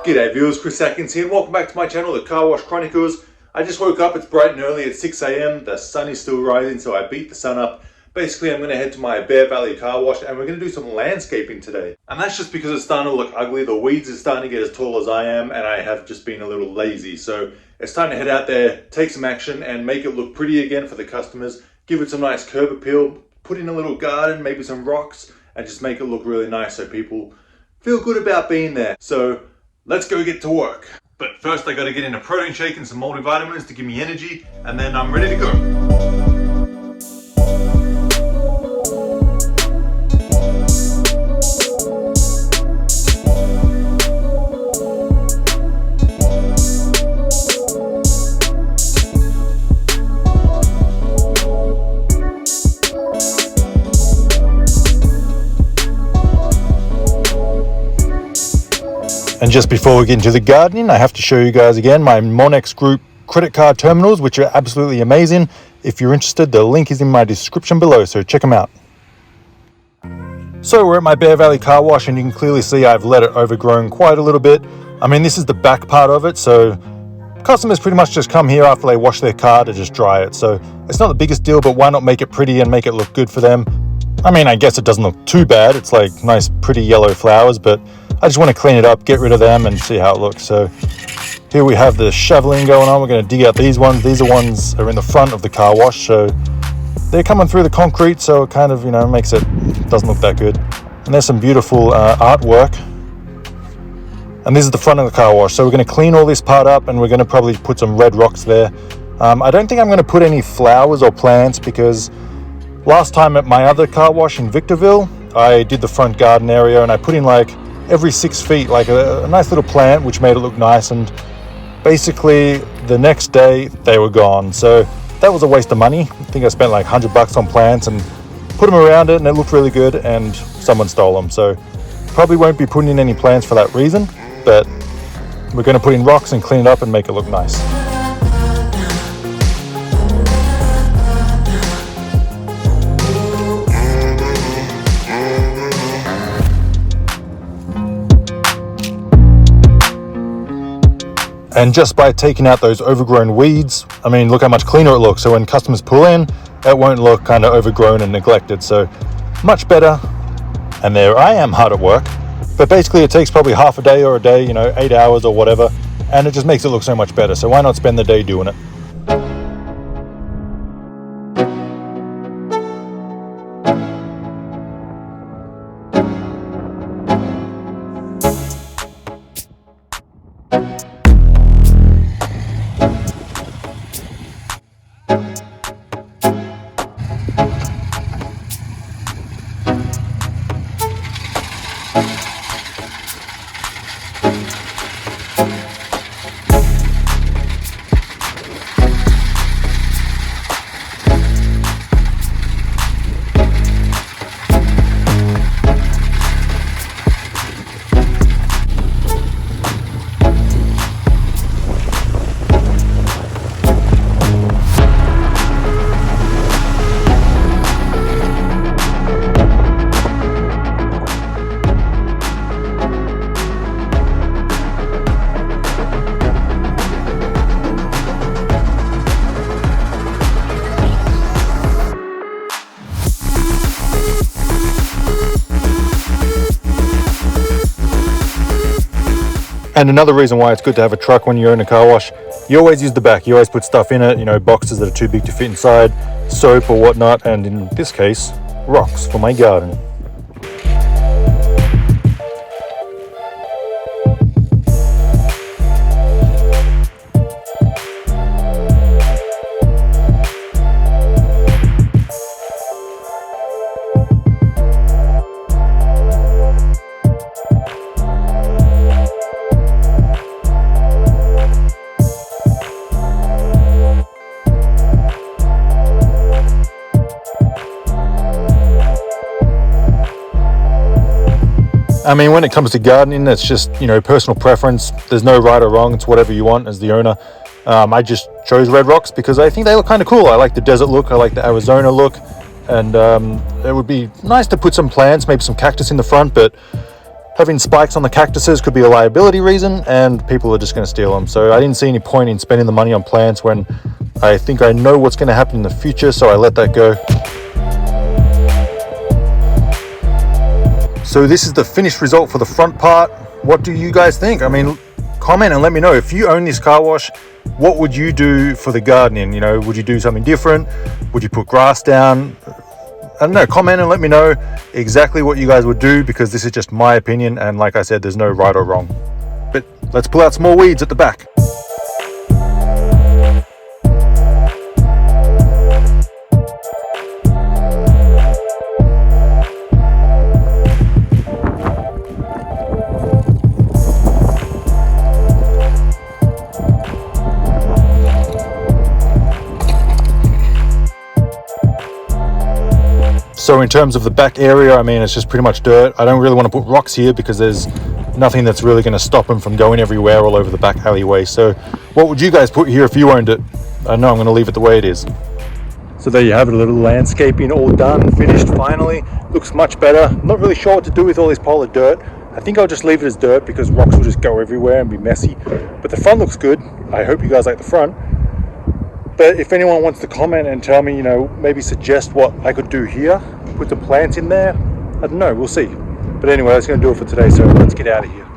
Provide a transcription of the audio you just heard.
G'day viewers, Chris Atkins here and welcome back to my channel, The Car Wash Chronicles. I just woke up, it's bright and early at 6 AM, the sun is still rising so I beat the sun up. Basically I'm going to head to my Bear Valley car wash and we're going to do some landscaping today. And that's just because it's starting to look ugly, the weeds are starting to get as tall as I am and I have just been a little lazy. So it's time to head out there, take some action and make it look pretty again for the customers. Give it some nice curb appeal, put in a little garden, maybe some rocks and just make it look really nice so people feel good about being there. So let's go get to work. But first I gotta get in a protein shake and some multivitamins to give me energy, and then I'm ready to go. And just before we get into the gardening, I have to show you guys again my MONEXgroup credit card terminals, which are absolutely amazing. If you're interested, the link is in my description below, so check them out. So we're at my Bear Valley car wash and you can clearly see I've let it overgrown quite a little bit. I mean, this is the back part of it, so customers pretty much just come here after they wash their car to just dry it. So it's not the biggest deal, but why not make it pretty and make it look good for them? I mean, I guess it doesn't look too bad. It's like nice, pretty yellow flowers, but I just want to clean it up, get rid of them and see how it looks. So here we have the shoveling going on. We're going to dig out these ones. These are ones that are in the front of the car wash. So they're coming through the concrete. So it kind of, makes it, doesn't look that good. And there's some beautiful artwork. And this is the front of the car wash. So we're going to clean all this part up and we're going to probably put some red rocks there. I don't think I'm going to put any flowers or plants because last time at my other car wash in Victorville, I did the front garden area and I put in like every 6 feet like a nice little plant which made it look nice, and basically the next day they were gone. So that was a waste of money. I think I spent like $100 on plants and put them around it and it looked really good and someone stole them. So probably won't be putting in any plants for that reason, but we're going to put in rocks and clean it up and make it look nice. And just by taking out those overgrown weeds, I mean, look how much cleaner it looks. So when customers pull in, it won't look kind of overgrown and neglected. So much better. And there I am hard at work. But basically it takes probably half a day or a day, 8 hours or whatever. And it just makes it look so much better. So why not spend the day doing it? And another reason why it's good to have a truck when you own a car wash, you always use the back. You always put stuff in it, boxes that are too big to fit inside, soap or whatnot, and in this case, rocks for my garden. I mean, when it comes to gardening, it's just, personal preference. There's no right or wrong. It's whatever you want as the owner. I just chose red rocks because I think they look kind of cool. I like the desert look. I like the Arizona look. And it would be nice to put some plants, maybe some cactus in the front, but having spikes on the cactuses could be a liability reason, and people are just going to steal them. So I didn't see any point in spending the money on plants when I think I know what's going to happen in the future, so I let that go. So this is the finished result for the front part. What do you guys think? I mean, comment and let me know. If you own this car wash, what would you do for the gardening? You know, would you do something different? Would you put grass down? I don't know, comment and let me know exactly what you guys would do, because this is just my opinion, and like I said, there's no right or wrong. But let's pull out some more weeds at the back. So in terms of the back area, I mean, it's just pretty much dirt. I don't really want to put rocks here because there's nothing that's really going to stop them from going everywhere all over the back alleyway. So what would you guys put here if you owned it? I know I'm going to leave it the way it is. So there you have it, a little landscaping all done, finished finally. Looks much better. I'm not really sure what to do with all this pile of dirt. I think I'll just leave it as dirt because rocks will just go everywhere and be messy. But the front looks good. I hope you guys like the front. But if anyone wants to comment and tell me, you know, maybe suggest what I could do here, put some plants in there, I don't know, we'll see. But anyway, that's going to do it for today, so let's get out of here.